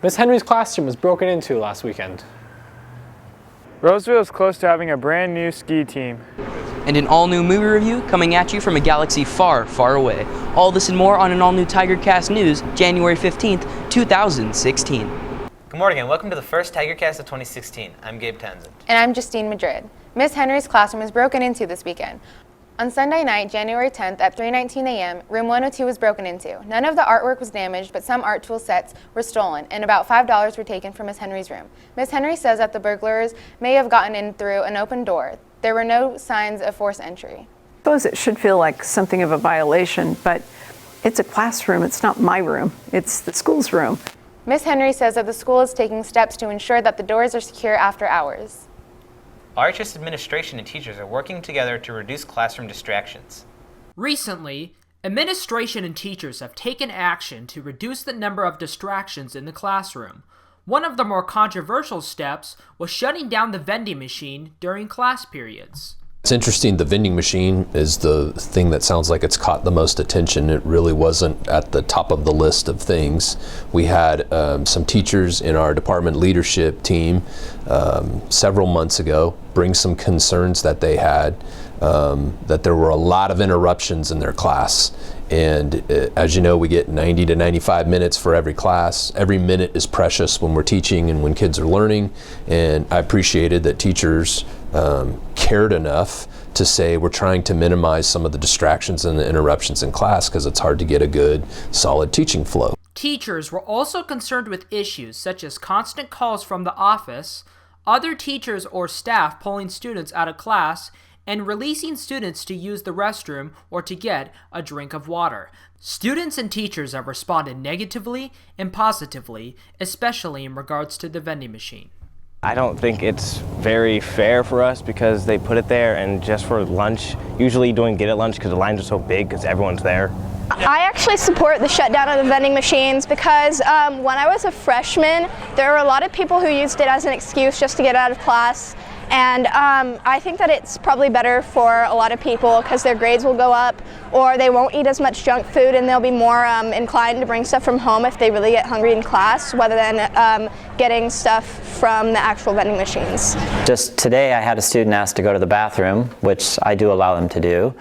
Miss Henry's classroom was broken into last weekend. Roseville is close to having a brand new ski team. And an all-new movie review coming at you from a galaxy far, far away. All this and more on an all-new TigerCast News, January 15th, 2016. Good morning and welcome to the first TigerCast of 2016. I'm Gabe Townsend. And I'm Justine Madrid. Miss Henry's classroom was broken into this weekend. On Sunday night, January 10th at 3:19 a.m., room 102 was broken into. None of the artwork was damaged, but some art tool sets were stolen, and about $5 were taken from Miss Henry's room. Miss Henry says that the burglars may have gotten in through an open door. There were no signs of forced entry. I suppose it should feel like something of a violation, but it's a classroom. It's not my room. It's the school's room. Miss Henry says that the school is taking steps to ensure that the doors are secure after hours. RHS administration and teachers are working together to reduce classroom distractions. Recently, administration and teachers have taken action to reduce the number of distractions in the classroom. One of the more controversial steps was shutting down the vending machine during class periods. It's interesting, the vending machine is the thing that sounds like it's caught the most attention. It really wasn't at the top of the list of things. We had some teachers in our department leadership team several months ago bring some concerns that they had, that there were a lot of interruptions in their class. And as you know, we get 90 to 95 minutes for every class. Every minute is precious when we're teaching and when kids are learning. And I appreciated that teachers cared enough to say we're trying to minimize some of the distractions and the interruptions in class because it's hard to get a good, solid teaching flow. Teachers were also concerned with issues such as constant calls from the office, other teachers or staff pulling students out of class, and releasing students to use the restroom or to get a drink of water. Students and teachers have responded negatively and positively, especially in regards to the vending machine. I don't think it's very fair for us because they put it there and just for lunch. Usually you don't get at lunch because the lines are so big because everyone's there. I actually support the shutdown of the vending machines because when I was a freshman, there were a lot of people who used it as an excuse just to get out of class. And I think that it's probably better for a lot of people because their grades will go up or they won't eat as much junk food and they'll be more inclined to bring stuff from home if they really get hungry in class rather than getting stuff from the actual vending machines. Just today I had a student ask to go to the bathroom, which I do allow them to do.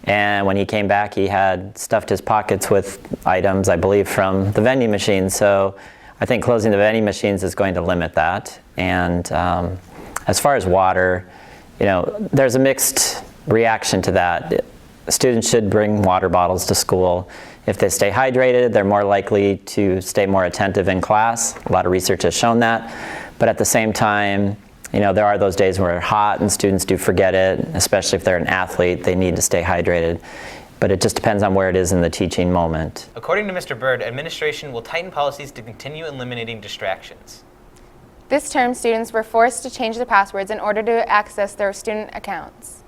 And when he came back, he had stuffed his pockets with items, I believe, from the vending machine. So I think closing the vending machines is going to limit that. And as far as water, you know, there's a mixed reaction to that. Students should bring water bottles to school. If they stay hydrated, they're more likely to stay more attentive in class. A lot of research has shown that. But at the same time, you know, there are those days where it's hot and students do forget it, especially if they're an athlete, they need to stay hydrated. But it just depends on where it is in the teaching moment. According to Mr. Bird, administration will tighten policies to continue eliminating distractions. This term, students were forced to change the passwords in order to access their student accounts.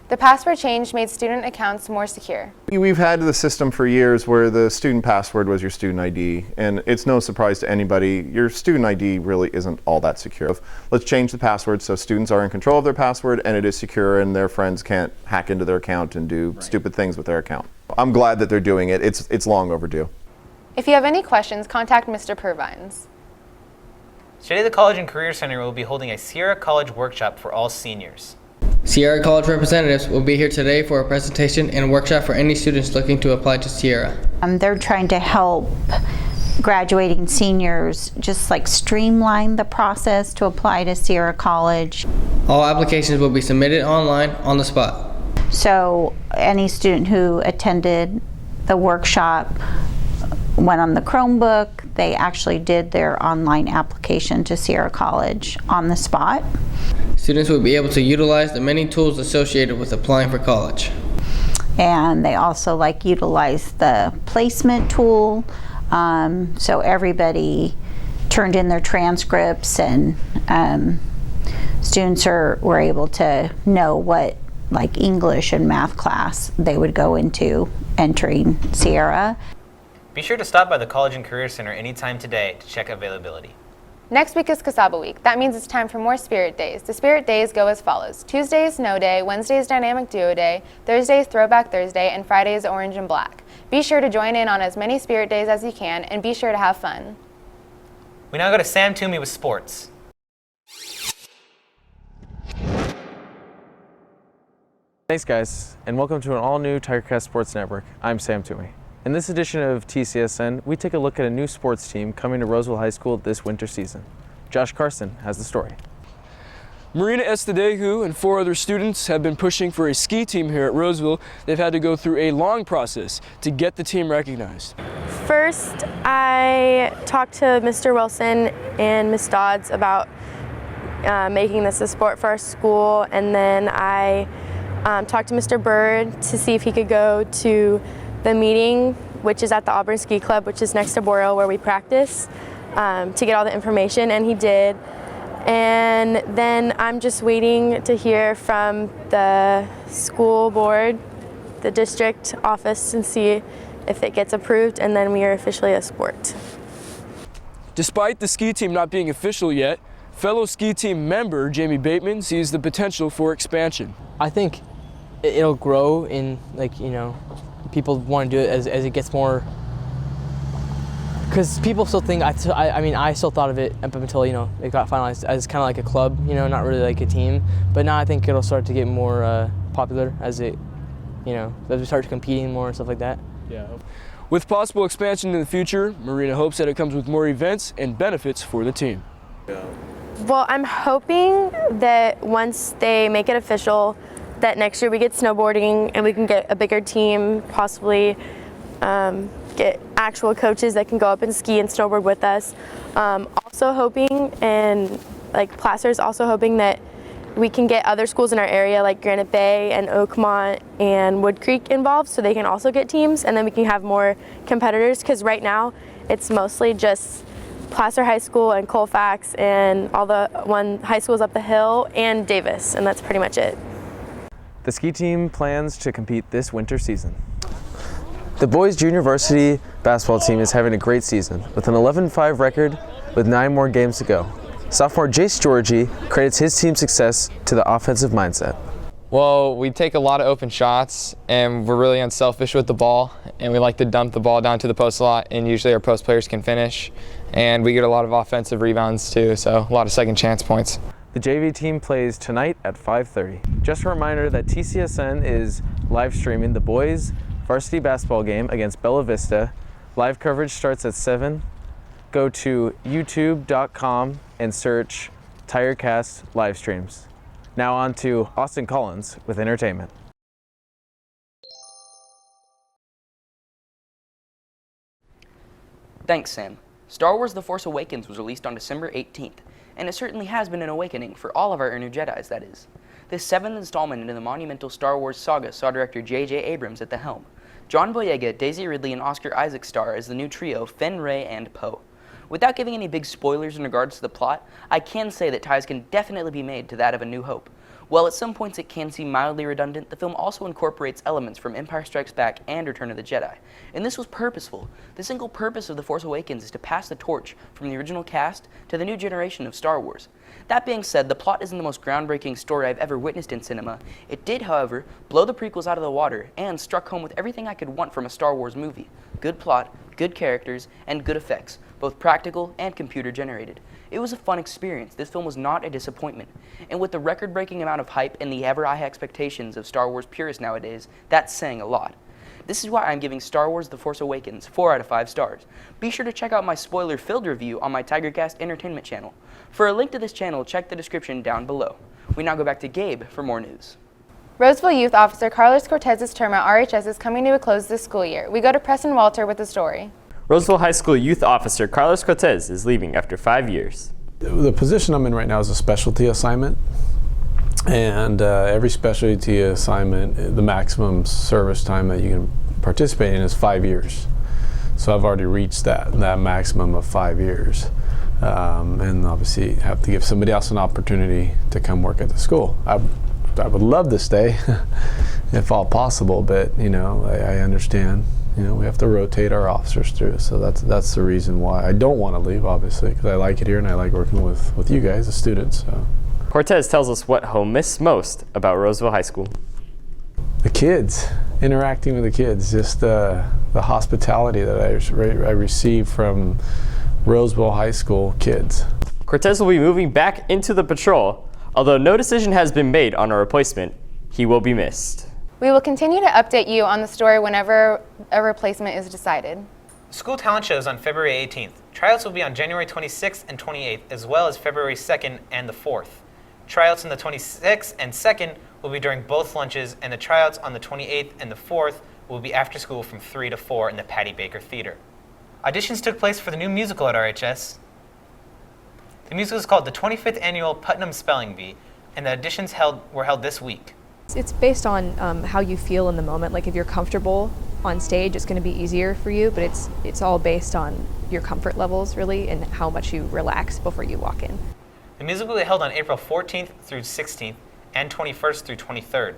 The password change made student accounts more secure. We've had the system for years where the student password was your student ID, and it's no surprise to anybody, your student ID really isn't all that secure. Let's change the password so students are in control of their password and it is secure and their friends can't hack into their account and do stupid things with their account. I'm glad that they're doing it. It's long overdue. If you have any questions, contact Mr. Purvines. Today the College and Career Center will be holding a Sierra College workshop for all seniors. Sierra College representatives will be here today for a presentation and a workshop for any students looking to apply to Sierra. They're trying to help graduating seniors just like streamline the process to apply to Sierra College. All applications will be submitted online on the spot. So any student who attended the workshop went on the Chromebook, they actually did their online application to Sierra College on the spot. Students will be able to utilize the many tools associated with applying for college. And they also utilize the placement tool. So everybody turned in their transcripts and students were able to know what English and math class they would go into entering Sierra. Be sure to stop by the College and Career Center anytime today to check availability. Next week is CASABA week. That means it's time for more Spirit Days. The Spirit Days go as follows. Tuesday is Snow Day, Wednesday is Dynamic Duo Day, Thursday is Throwback Thursday, and Friday is Orange and Black. Be sure to join in on as many Spirit Days as you can, and be sure to have fun. We now go to Sam Toomey with sports. Thanks guys, and welcome to an all-new TigerCast Sports Network. I'm Sam Toomey. In this edition of TCSN, we take a look at a new sports team coming to Roseville High School this winter season. Josh Carson has the story. Marina Estedeju and 4 other students have been pushing for a ski team here at Roseville. They've had to go through a long process to get the team recognized. First, I talked to Mr. Wilson and Ms. Dodds about making this a sport for our school, and then I talked to Mr. Bird to see if he could go to the meeting, which is at the Auburn Ski Club, which is next to Boreal where we practice, to get all the information, and he did. And then I'm just waiting to hear from the school board, the district office, and see if it gets approved, and then we are officially a sport. Despite the ski team not being official yet, fellow ski team member Jamie Bateman sees the potential for expansion. I think it'll grow in, people want to do it as it gets more, because people still think, I still thought of it up until, it got finalized as kind of like a club, not really like a team. But now I think it'll start to get more popular as as we start competing more and stuff like that. Yeah. With possible expansion in the future, Marina hopes that it comes with more events and benefits for the team. Yeah. Well, I'm hoping that once they make it official, that next year we get snowboarding and we can get a bigger team, possibly get actual coaches that can go up and ski and snowboard with us. Also hoping, and Placer's also hoping that we can get other schools in our area like Granite Bay and Oakmont and Wood Creek involved, so they can also get teams, and then we can have more competitors, because right now it's mostly just Placer High School and Colfax and all the high schools up the hill and Davis, and that's pretty much it. The ski team plans to compete this winter season. The boys junior varsity basketball team is having a great season with an 11-5 record with 9 more games to go. Sophomore Jace Georgie credits his team's success to the offensive mindset. Well, we take a lot of open shots, and we're really unselfish with the ball, and we like to dump the ball down to the post a lot, and usually our post players can finish, and we get a lot of offensive rebounds too, so a lot of second chance points. The JV team plays tonight at 5:30. Just a reminder that TCSN is live streaming the boys varsity basketball game against Bella Vista. Live coverage starts at 7. Go to youtube.com and search TigerCast live streams. Now on to Austin Collins with entertainment. Thanks, Sam. Star Wars The Force Awakens was released on December 18th, and it certainly has been an awakening for all of our inner Jedis, that is. This 7th installment into the monumental Star Wars saga saw director J.J. Abrams at the helm. John Boyega, Daisy Ridley, and Oscar Isaac star as the new trio Finn, Rey, and Poe. Without giving any big spoilers in regards to the plot, I can say that ties can definitely be made to that of A New Hope. While at some points it can seem mildly redundant, the film also incorporates elements from Empire Strikes Back and Return of the Jedi. And this was purposeful. The single purpose of The Force Awakens is to pass the torch from the original cast to the new generation of Star Wars. That being said, the plot isn't the most groundbreaking story I've ever witnessed in cinema. It did, however, blow the prequels out of the water and struck home with everything I could want from a Star Wars movie. Good plot, good characters, and good effects, both practical and computer generated. It was a fun experience. This film was not a disappointment. And with the record-breaking amount of hype and the ever-high expectations of Star Wars purists nowadays, that's saying a lot. This is why I'm giving Star Wars The Force Awakens 4 out of 5 stars. Be sure to check out my spoiler-filled review on my TigerCast Entertainment channel. For a link to this channel, check the description down below. We now go back to Gabe for more news. Roseville Youth Officer Carlos Cortez's term at RHS is coming to a close this school year. We go to Preston Walter with the story. Roseville High School Youth Officer Carlos Cortez is leaving after 5 years. The position I'm in right now is a specialty assignment, and every specialty assignment, the maximum service time that you can participate in is 5 years. So I've already reached that maximum of 5 years, and obviously have to give somebody else an opportunity to come work at the school. I would love to stay if all possible, but I understand. We have to rotate our officers through, so that's the reason why I don't want to leave, obviously, because I like it here and I like working with you guys, the students. So. Cortez tells us what he'll miss most about Roseville High School. The kids, interacting with the kids, just the hospitality that I receive from Roseville High School kids. Cortez will be moving back into the patrol. Although no decision has been made on a replacement, he will be missed. We will continue to update you on the story whenever a replacement is decided. School talent show is on February 18th. Tryouts will be on January 26th and 28th, as well as February 2nd and the 4th. Tryouts on the 26th and 2nd will be during both lunches, and the tryouts on the 28th and the 4th will be after school from 3 to 4 in the Patty Baker Theater. Auditions took place for the new musical at RHS. The musical is called the 25th Annual Putnam Spelling Bee, and the auditions were held this week. It's based on how you feel in the moment. Like if you're comfortable on stage, it's going to be easier for you, but it's all based on your comfort levels, really, and how much you relax before you walk in. The musical will be held on April 14th through 16th and 21st through 23rd.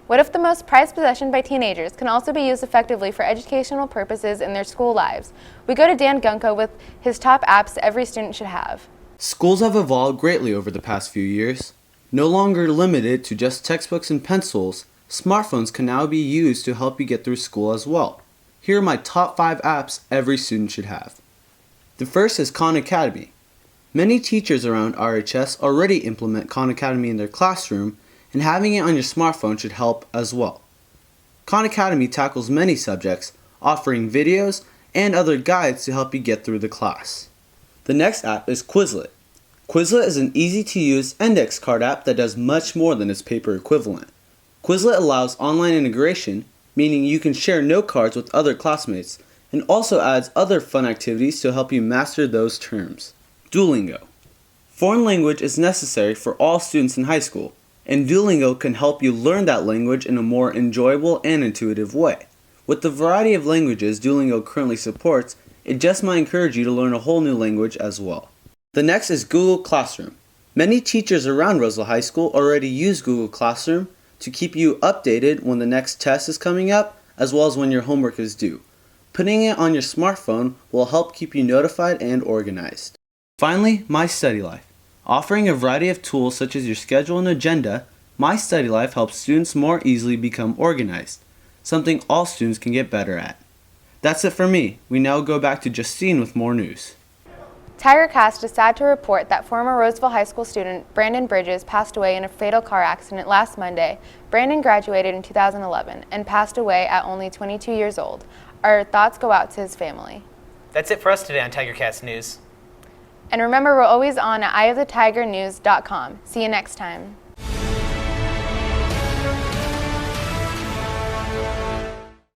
What if the most prized possession by teenagers can also be used effectively for educational purposes in their school lives? We go to Dan Gunko with his top apps every student should have. Schools have evolved greatly over the past few years. No longer limited to just textbooks and pencils, smartphones can now be used to help you get through school as well. Here are my top 5 apps every student should have. The first is Khan Academy. Many teachers around RHS already implement Khan Academy in their classroom, and having it on your smartphone should help as well. Khan Academy tackles many subjects, offering videos and other guides to help you get through the class. The next app is Quizlet. Quizlet is an easy-to-use index card app that does much more than its paper equivalent. Quizlet allows online integration, meaning you can share note cards with other classmates, and also adds other fun activities to help you master those terms. Duolingo. Foreign language is necessary for all students in high school, and Duolingo can help you learn that language in a more enjoyable and intuitive way. With the variety of languages Duolingo currently supports, it just might encourage you to learn a whole new language as well. The next is Google Classroom. Many teachers around Roseville High School already use Google Classroom to keep you updated when the next test is coming up, as well as when your homework is due. Putting it on your smartphone will help keep you notified and organized. Finally, My Study Life. Offering a variety of tools such as your schedule and agenda, My Study Life helps students more easily become organized, something all students can get better at. That's it for me. We now go back to Justine with more news. TigerCast is sad to report that former Roseville High School student Brandon Bridges passed away in a fatal car accident last Monday. Brandon graduated in 2011 and passed away at only 22 years old. Our thoughts go out to his family. That's it for us today on TigerCast News. And remember, we're always on at eyeofthetigernews.com. See you next time.